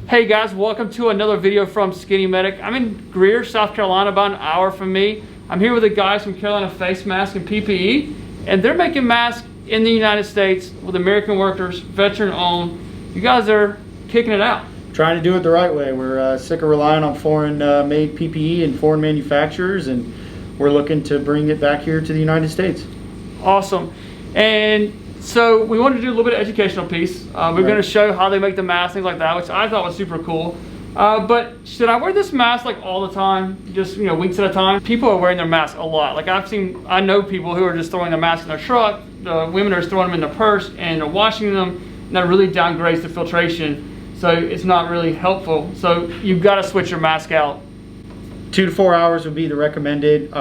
Hey guys, welcome to another video from Skinny Medic. I'm in Greer, South Carolina, about an hour from me. I'm here with the guys from Carolina Face Mask and PPE, and they're making masks in the United States with American workers, veteran owned. You guys are kicking it out. Trying to do it the right way. We're sick of relying on foreign made PPE and foreign manufacturers, and we're looking to bring it back here to the United States. Awesome. And so we wanted to do a little bit of educational piece. We're going to show how they make the mask, things like that, which I thought was super cool. But should I wear this mask like all the time, just weeks at a time? People are wearing their mask a lot. Like I know people who are just throwing their mask in their truck. The women are throwing them in their purse and they're washing them, and that really downgrades the filtration. So it's not really helpful. So you've got to switch your mask out. 2 to 4 hours would be the recommended.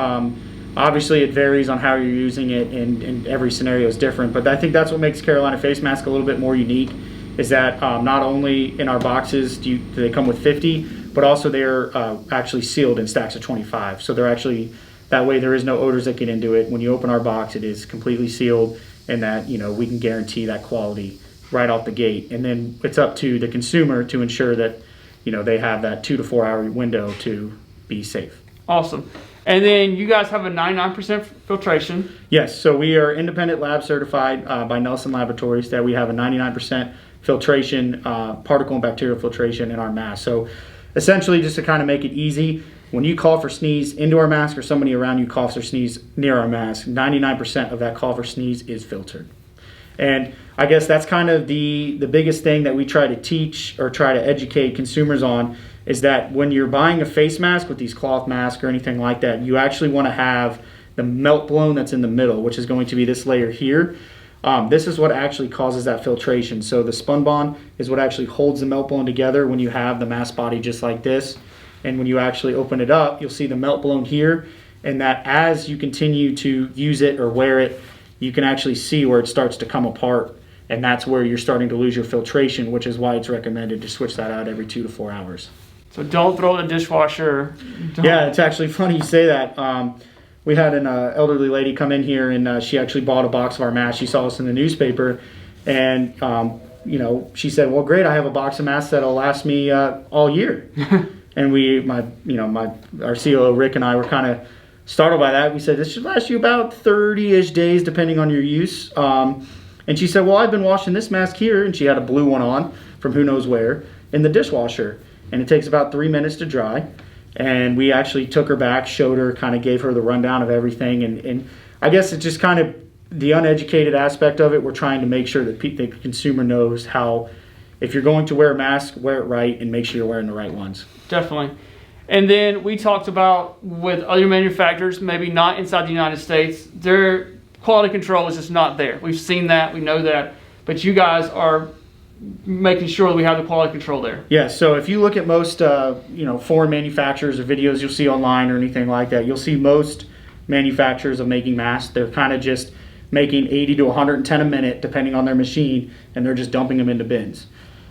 Obviously it varies on how you're using it, and every scenario is different, but I think that's what makes Carolina Face Mask a little bit more unique, is that not only in our boxes do they come with 50, but also they're actually sealed in stacks of 25. So they're actually, that way there is no odors that get into it. When you open our box, it is completely sealed, and that we can guarantee that quality right off the gate. And then it's up to the consumer to ensure that they have that 2 to 4 hour window to be safe. Awesome. And then you guys have a 99% filtration. Yes, so we are independent lab certified by Nelson Laboratories, that we have a 99% filtration, particle and bacterial filtration in our mask. So essentially, just to kind of make it easy, when you cough or sneeze into our mask, or somebody around you coughs or sneezes near our mask, 99% of that cough or sneeze is filtered. And I guess that's kind of the biggest thing that we try to teach or try to educate consumers on, is that when you're buying a face mask with these cloth masks or anything like that, you actually want to have the melt blown that's in the middle, which is going to be this layer here. This is what actually causes that filtration. So the spun bond is what actually holds the melt blown together when you have the mask body just like this. And when you actually open it up, you'll see the melt blown here, and that as you continue to use it or wear it, you can actually see where it starts to come apart, and that's where you're starting to lose your filtration, which is why it's recommended to switch that out every 2 to 4 hours. So don't throw it in the dishwasher. Yeah, it's actually funny you say that. We had an elderly lady come in here, and she actually bought a box of our masks. She saw us in the newspaper, and she said, "Well, great, I have a box of masks that'll last me all year." And our COO Rick and I were kind of startled by that. We said, "This should last you about 30-ish days, depending on your use." And she said, "Well, I've been washing this mask here," and she had a blue one on from who knows where in the dishwasher. And it takes about 3 minutes to dry. And we actually took her back, showed her, kind of gave her the rundown of everything. And I guess it's just kind of the uneducated aspect of it. We're trying to make sure that the consumer knows how, if you're going to wear a mask, wear it right and make sure you're wearing the right ones. Definitely. And then we talked about with other manufacturers, maybe not inside the United States, their quality control is just not there. We've seen that, we know that, but you guys are making sure that we have the quality control there. Yeah, so if you look at most foreign manufacturers or videos you'll see online or anything like that, you'll see most manufacturers of making masks, they're kind of just making 80 to 110 a minute depending on their machine, and they're just dumping them into bins.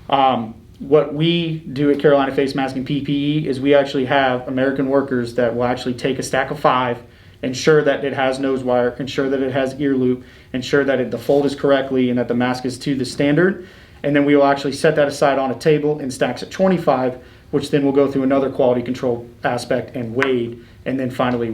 What we do at Carolina Face Mask and PPE is we actually have American workers that will actually take a stack of 5, ensure that it has nose wire, ensure that it has ear loop, ensure that the fold is correctly and that the mask is to the standard. And then we will actually set that aside on a table in stacks at 25, which then will go through another quality control aspect and weighed, and then finally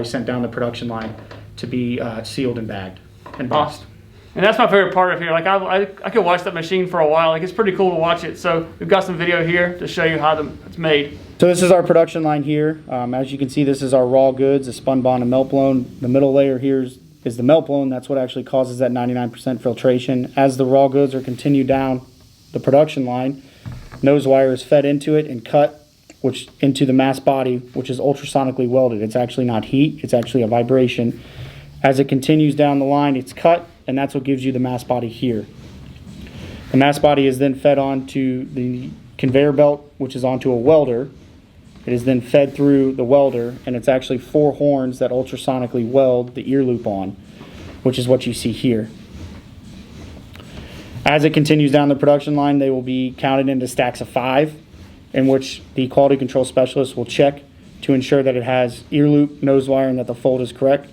sent down the production line to be sealed and bagged and boxed. Awesome. And that's my favorite part of here. Like I could watch that machine for a while. Like it's pretty cool to watch it. So we've got some video here to show you how it's made. So this is our production line here. As you can see, this is our raw goods, the spun bond and melt blown. The middle layer here is the melt blown. That's what actually causes that 99% filtration. As the raw goods are continued down the production line, nose wire is fed into it and cut into the mask body, which is ultrasonically welded. It's actually not heat, it's actually a vibration. As it continues down the line, it's cut, and that's what gives you the mask body here. The mask body is then fed onto the conveyor belt, which is onto a welder. It is then fed through the welder, and it's actually 4 horns that ultrasonically weld the ear loop on, which is what you see here. As it continues down the production line, they will be counted into stacks of 5, in which the quality control specialist will check to ensure that it has ear loop, nose wire, and that the fold is correct.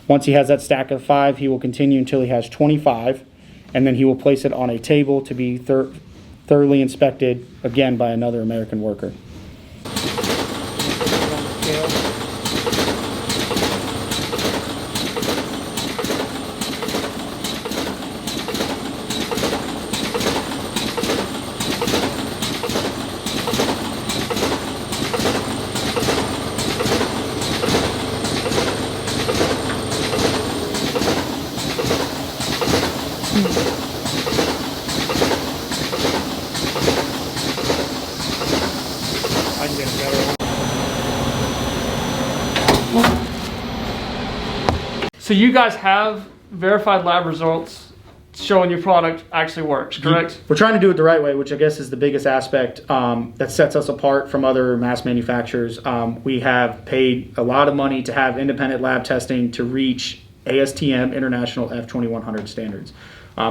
Once he has that stack of 5, he will continue until he has 25, and then he will place it on a table to be thoroughly inspected, again, by another American worker. I can get a better one. So you guys have verified lab results showing your product actually works, correct? We're trying to do it the right way, which I guess is the biggest aspect that sets us apart from other mass manufacturers. We have paid a lot of money to have independent lab testing to reach ASTM International F2100 standards,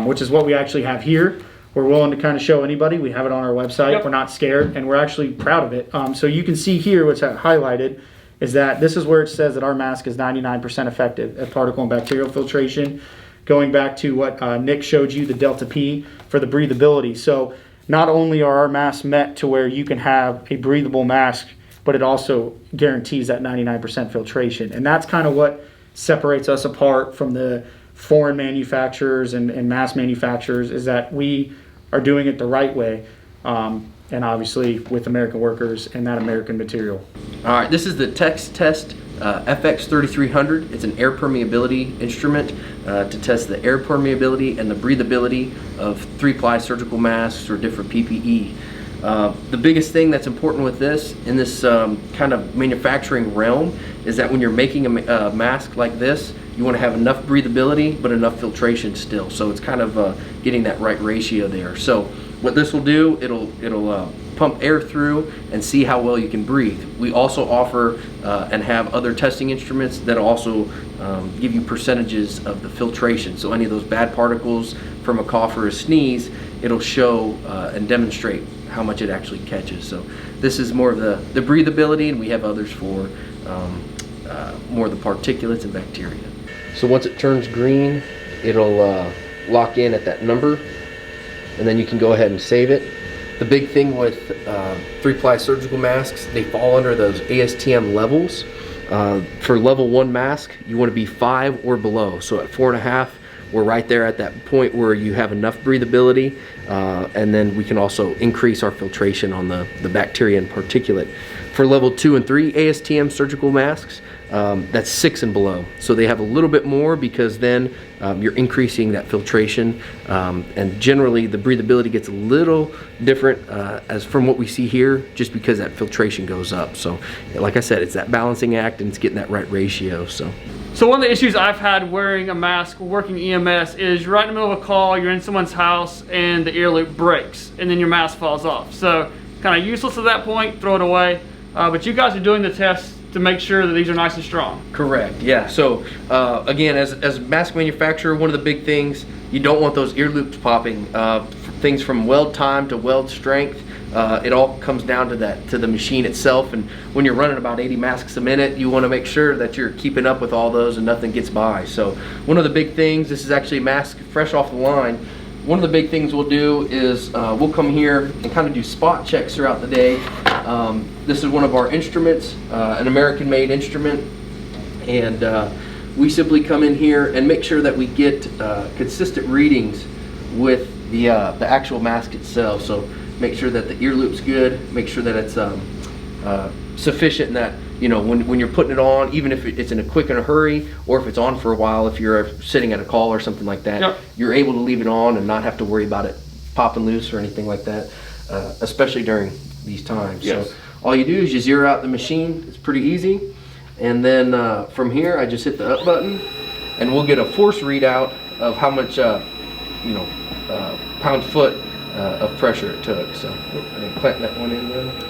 which is what we actually have here. We're willing to kind of show anybody. We have it on our website. Yep. We're not scared, and we're actually proud of it. So you can see here what's highlighted is that this is where it says that our mask is 99% effective at particle and bacterial filtration. Going back to what Nick showed you, the delta P for the breathability. So not only are our masks met to where you can have a breathable mask, but it also guarantees that 99% filtration. And that's kind of what separates us apart from the foreign manufacturers and mass manufacturers, is that we are doing it the right way, and obviously with American workers and that American material. All right, this is the Text Test FX3300. It's an air permeability instrument to test the air permeability and the breathability of 3-ply surgical masks or different PPE. The biggest thing that's important with this, in this kind of manufacturing realm, is that when you're making a mask like this, you want to have enough breathability but enough filtration still. So it's kind of getting that right ratio there. So what this will do, it'll pump air through and see how well you can breathe. We also offer and have other testing instruments that also give you percentages of the filtration. So any of those bad particles from a cough or a sneeze, it'll show and demonstrate how much it actually catches. So this is more of the breathability, and we have others for more of the particulates and bacteria. So once it turns green, it'll lock in at that number, and then you can go ahead and save it. The big thing with 3-ply surgical masks, they fall under those ASTM levels. For level 1 mask, you want to be 5 or below. So at 4.5, we're right there at that point where you have enough breathability, and then we can also increase our filtration on the bacteria and particulate. For level 2 and 3 ASTM surgical masks, that's 6 and below. So they have a little bit more, because then you're increasing that filtration, and generally the breathability gets a little different as from what we see here, just because that filtration goes up. So like I said, it's that balancing act, and it's getting that right ratio. So one of the issues I've had wearing a mask, working EMS, is you're right in the middle of a call, you're in someone's house, and the ear loop breaks, and then your mask falls off. So kind of useless at that point, throw it away. But you guys are doing the tests to make sure that these are nice and strong. Correct, yeah. So again, as a mask manufacturer, one of the big things, you don't want those ear loops popping. Things from weld time to weld strength, it all comes down to the machine itself. And when you're running about 80 masks a minute, you want to make sure that you're keeping up with all those and nothing gets by. So one of the big things, this is actually a mask fresh off the line. One of the big things we'll do is we'll come here and kind of do spot checks throughout the day. This is one of our instruments, an American-made instrument, and we simply come in here and make sure that we get consistent readings with the actual mask itself. So make sure that the ear loop's good, make sure that it's sufficient, and that, you know, when you're putting it on, even if it's in a quick and a hurry, or if it's on for a while, if you're sitting at a call or something like that, yep, you're able to leave it on and not have to worry about it popping loose or anything like that, especially during these times. Yes. So all you do is you zero out the machine. It's pretty easy. And then from here, I just hit the up button, and we'll get a force readout of how much, pound-foot of pressure it took. So I didn't clamp that one in there.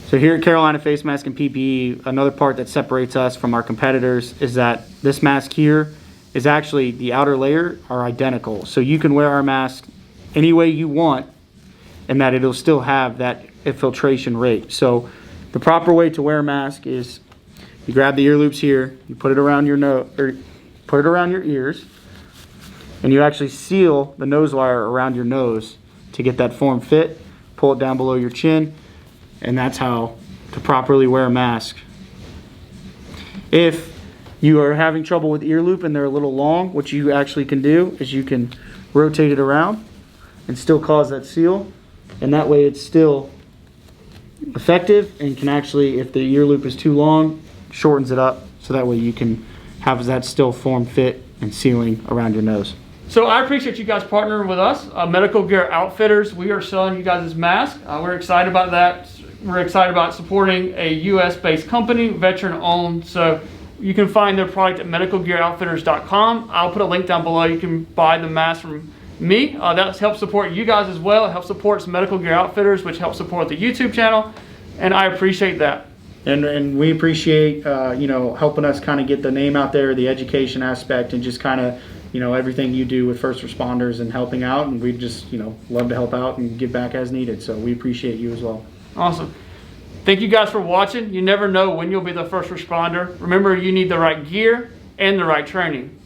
So here at Carolina Face Mask and PPE, another part that separates us from our competitors is that this mask here is actually the outer layer are identical. So you can wear our mask any way you want, and that it'll still have that filtration rate. So the proper way to wear a mask is you grab the ear loops here, you put it around your nose, or put it around your ears, and you actually seal the nose wire around your nose to get that form fit. Pull it down below your chin, and that's how to properly wear a mask. If you are having trouble with ear loop and they're a little long, what you actually can do is you can rotate it around and still cause that seal, and that way it's still effective and can actually, if the ear loop is too long, shortens it up, so that way you can have that still form fit and sealing around your nose. So I appreciate you guys partnering with us, Medical Gear Outfitters. We are selling you guys this mask. We're excited about that. We're excited about supporting a U.S.-based company, veteran-owned. So you can find their product at medicalgearoutfitters.com. I'll put a link down below. You can buy the mask from me. That helps support you guys as well. It helps support Medical Gear Outfitters, which helps support the YouTube channel, and I appreciate that. And we appreciate helping us kind of get the name out there, the education aspect, and just kind of everything you do with first responders and helping out. And we just love to help out and give back as needed. So we appreciate you as well. Awesome. Thank you guys for watching. You never know when you'll be the first responder. Remember, you need the right gear and the right training.